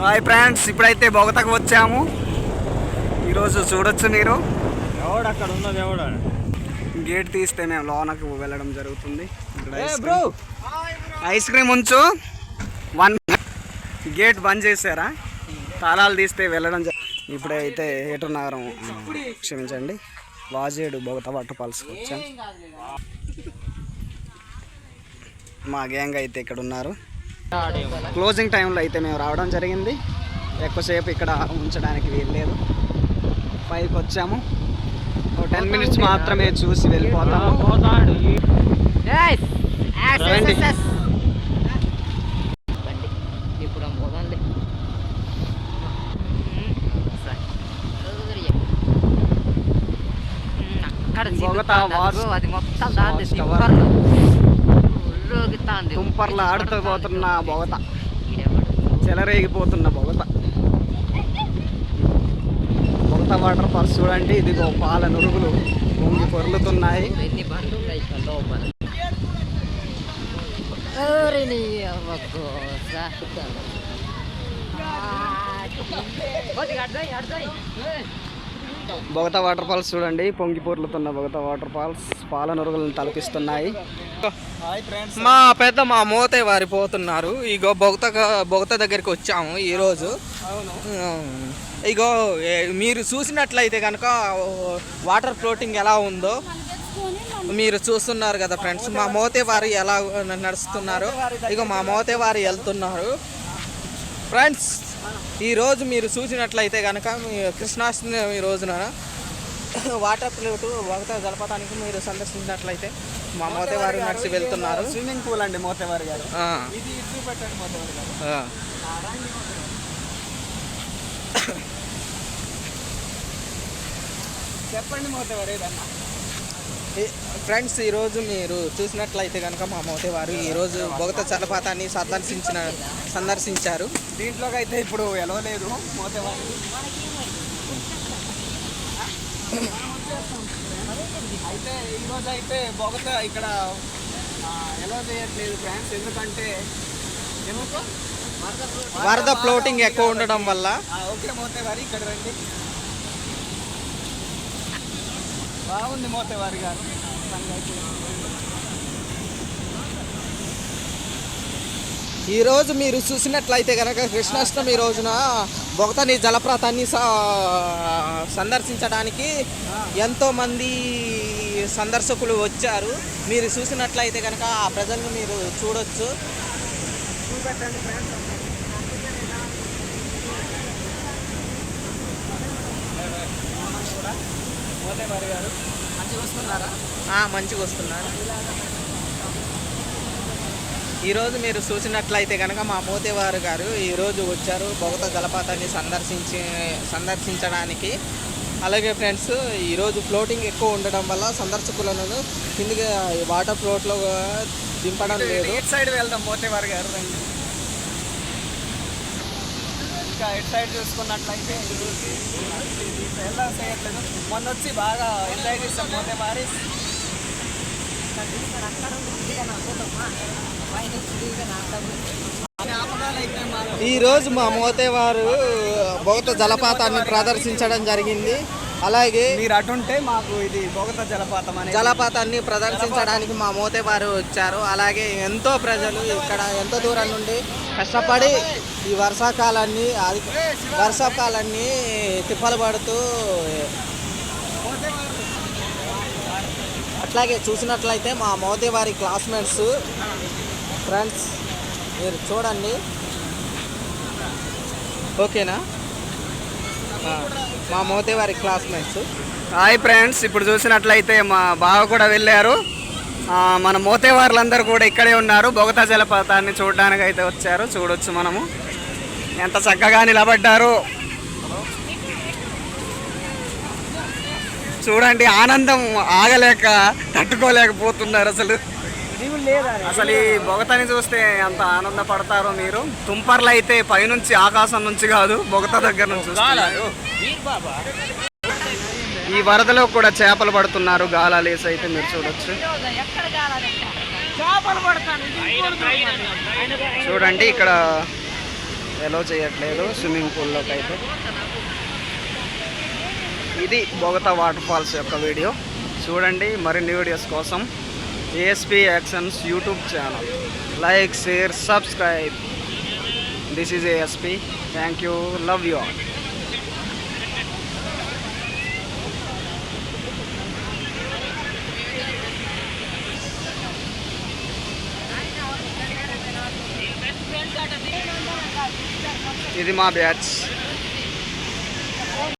Hi friends, ఇప్పుడైతే బొగతకు వచ్చాము. ఈరోజు చూడొచ్చు మీరు. అక్కడ ఉన్నది ఎవడ గేట్ తీస్తే మేము లోనకు వెళ్ళడం జరుగుతుంది. ఐస్ క్రీమ్ ఉంచు. గేట్ బంద్ చేశారా? తాళాలు తీస్తే వెళ్ళడం ఇప్పుడైతే ఏటూరు నగరం, క్షమించండి, వాజేడు బొగత వాటర్ ఫాల్స్కి వచ్చాం. మా గ్యాంగ్ అయితే ఇక్కడ ఉన్నారు. క్లోజింగ్ టైంలో అయితే మేము రావడం జరిగింది. ఎక్కువసేపు ఇక్కడ ఉంచడానికి వీల్లేదు. పైకి వచ్చాము. 10 minutes మాత్రమే చూసి వెళ్ళిపోతాము. తుంపర్లు ఆడుతూ పోతున్న బొగత, చెలరేగిపోతున్న బొగత. బొగత వాటర్ ఫాల్స్ చూడండి. ఇదిగో పాల నురుగులు పొంగి పొర్లుతున్నాయి. బొగత వాటర్ ఫాల్స్ చూడండి, పొంగి పొర్లుతున్న బొగత వాటర్ ఫాల్స్ పాల నురుగులను తలపిస్తున్నాయి. మా మోతే వారిపోతున్నారు. ఇగో బొగత దగ్గరికి వచ్చాము ఈరోజు. ఇగో మీరు చూసినట్లయితే కనుక వాటర్ ఫ్లోటింగ్ ఎలా ఉందో మీరు చూస్తున్నారు కదా ఫ్రెండ్స్. మా మోతే వారు ఎలా నడుస్తున్నారు. ఇగో మా మోతే వారు వెళ్తున్నారు ఫ్రెండ్స్. ఈరోజు మీరు చూసినట్లయితే కనుక కృష్ణాష్టమి రోజున వాటర్ ఫ్లోట్ బొగత జలపాతానికి మీరు సందర్శించినట్లయితే మా మోతేవారు నడిచి వెళ్తున్నారు. స్విమ్మింగ్ పూల్ అండి మోతేవారు గారు. చెప్పండి మోతేవారు ఏదన్నా. ఫ్రెండ్స్, ఈరోజు మీరు చూసినట్లయితే కనుక మా మోతేవారు ఈరోజు బొగత జలపాతాన్ని సందర్శించారు. దీంట్లోకి అయితే ఇప్పుడు ఎలవలేదు మోతేవారు. అయితే ఈరోజు అయితే బొగత ఇక్కడ ఎలా చేయట్లేదు ఫ్రెండ్స్. ఎందుకంటే వరద ఫ్లోటింగ్ ఎక్కువ ఉండడం వల్ల. ఓకే మోతేవారు, ఇక్కడ రండి. బాగుంది మోతేవారు గారు. ఈరోజు మీరు చూసినట్లయితే కనుక కృష్ణాష్టమి రోజున బొగతని జలపాతాన్ని సందర్శించడానికి ఎంతోమంది సందర్శకులు వచ్చారు. మీరు చూసినట్లయితే కనుక ఆ ప్రజలను మీరు చూడొచ్చు. మోతేవారు గారు మంచిగా వస్తున్నారా? మంచిగా వస్తున్నారు. ఈరోజు మీరు చూసినట్లయితే కనుక మా మోతేవారు గారు ఈరోజు వచ్చారు బొగత జలపాతాన్ని సందర్శించడానికి. అలాగే ఫ్రెండ్స్, ఈరోజు ఫ్లోటింగ్ ఎక్కువ ఉండడం వల్ల సందర్శకులను కిందికి వాటర్ ఫ్లోట్లో దింపడం లేదు. ఇటు సైడ్ వెళ్దాం మోతేవారు గారు. ఇంకా ఇటు సైడ్ చూసుకున్నట్లయితే ఎలా చేయట్లేదు. మొన్న వచ్చి బాగా ఎంజాయ్ చేస్తాం మోతేవారి. ఈరోజు మా మోతేవారు బొగత జలపాతాన్ని ప్రదర్శించడం జరిగింది. అలాగే మీరు అటుంటే మాకు ఇది బొగత జలపాతాన్ని ప్రదర్శించడానికి మా మోతేవారు వచ్చారు. అలాగే ఎంతో ప్రజలు ఇక్కడ ఎంతో దూరం నుండి కష్టపడి ఈ వర్షాకాలాన్ని తిప్పలు పడుతూ, అట్లాగే చూసినట్లయితే మా మోతేవారి క్లాస్మేట్స్ ఫ్రెండ్స్ మీరు చూడండి. ఓకేనా? మా మోతేవారి క్లాస్మేట్స్. హాయ్ ఫ్రెండ్స్, ఇప్పుడు చూసినట్లయితే మా బావ కూడా వెళ్ళారు. మన మోతేవారులందరూ కూడా ఇక్కడే ఉన్నారు. బొగత జలపాతాన్ని చూడడానికి అయితే వచ్చారు. చూడొచ్చు మనము ఎంత చక్కగా నిలబడ్డారు. చూడండి, ఆనందం ఆగలేక తట్టుకోలేకపోతున్నారు. అసలు ఈ బొగతని చూస్తే ఎంత ఆనందపడతారో మీరు. తుంపర్లు అయితే పైనుంచి, ఆకాశం నుంచి కాదు, బొగత దగ్గర నుంచి. ఈ వరదలో కూడా చేపలు పడుతున్నారు గాలాలేసి అయితే మీరు చూడొచ్చు. చూడండి ఇక్కడ ఎలో చేయట్లేదు స్విమ్మింగ్ పూల్లోకి అయితే. ఇది బొగతా వాటర్ ఫాల్స్ యొక్క వీడియో. చూడండి. మరిన్ని వీడియోస్ కోసం ASP actions YouTube channel like, share, subscribe. This is ASP. Thank you. Love you all. ఇది మా బ్యాచ్.